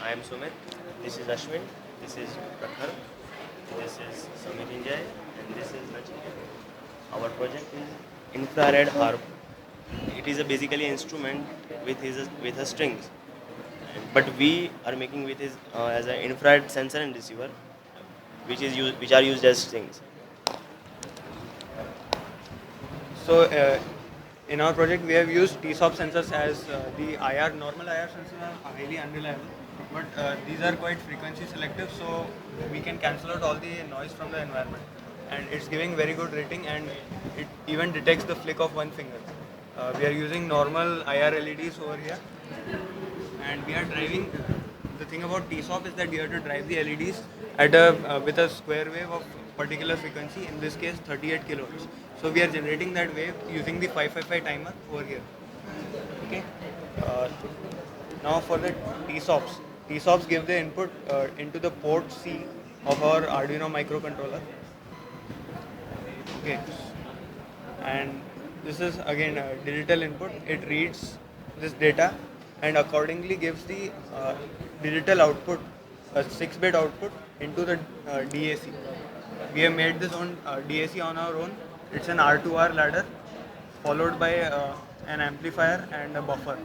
I am Sumit. This is Ashwin. This is Prakhar. This is Samirinjay. And this is Nachiket. Our project is infrared harp. It is basically an instrument with a strings, but we are making with his as an infrared sensor and receiver, which are used as strings. So in our project, we have used TSOP sensors as the IR. Normal IR sensors are highly unreliable, but these are quite frequency selective, so we can cancel out all the noise from the environment. And it's giving very good rating, and it even detects the flick of one finger. We are using normal IR LEDs over here, and we are driving. The thing about TSOP is that you have to drive the LEDs at a with a square wave of particular frequency. In this case, 38 kilohertz. So we are generating that wave using the 555 timer over here. Okay. Uh, Now for the TSOPs. TSOPs give the input into the port C of our Arduino microcontroller. Okay. And this is again a digital input. It reads this data and accordingly gives the digital output, a 6-bit output into the DAC. We have made this on DAC on our own. It's an R2R ladder followed by an amplifier and a buffer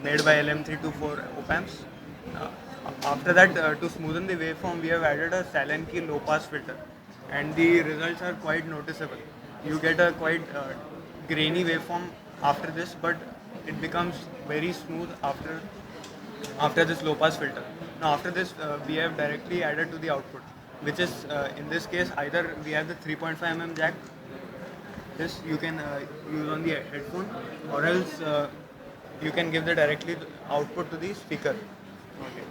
made by LM324 op amps. Uh, After that, to smoothen the waveform, we have added a Sallen-Key low-pass filter, and the results are quite noticeable. You get a quite grainy waveform after this, but it becomes very smooth after this low-pass filter. Now, after this, we have directly added to the output, which is in this case either we have the 3.5 mm jack. This you can use on the headphone, or else you can give the directly output to the speaker. Okay.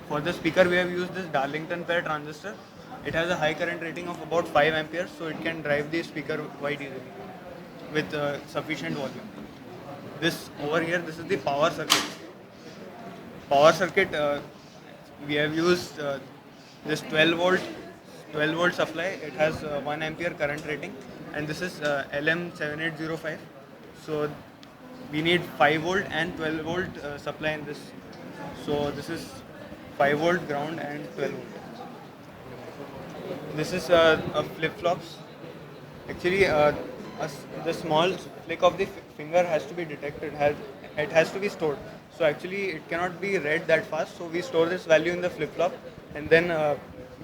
For the speaker, we have used this Darlington pair transistor. It has a high current rating of about 5 amperes, so it can drive the speaker quite easily with sufficient volume. This over here, this is the power circuit. Power circuit, we have used this 12 volt supply. It has 1 ampere current rating, and this is LM7805. So we need 5 volt and 12 volt supply in this. So this is 5 volt ground and 12 volt. This is a flip flops. Actually, the small flick of the finger has to be detected. It has to be stored. So actually, it cannot be read that fast. So we store this value in the flip flop and then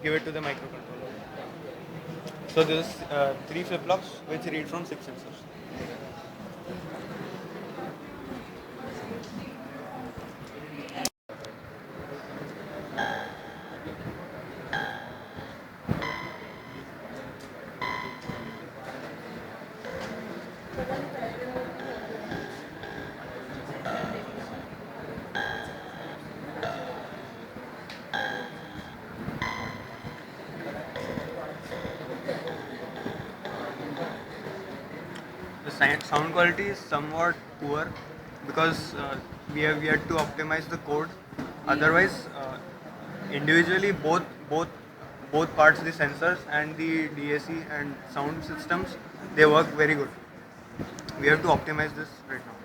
give it to the microcontroller. So this is 3 flip flops which read from 6 sensors. The sound quality is somewhat poor because we have yet to optimize the code. Otherwise, individually both parts, the sensors and the DAC and sound systems, they work very good. We have to optimize this right now.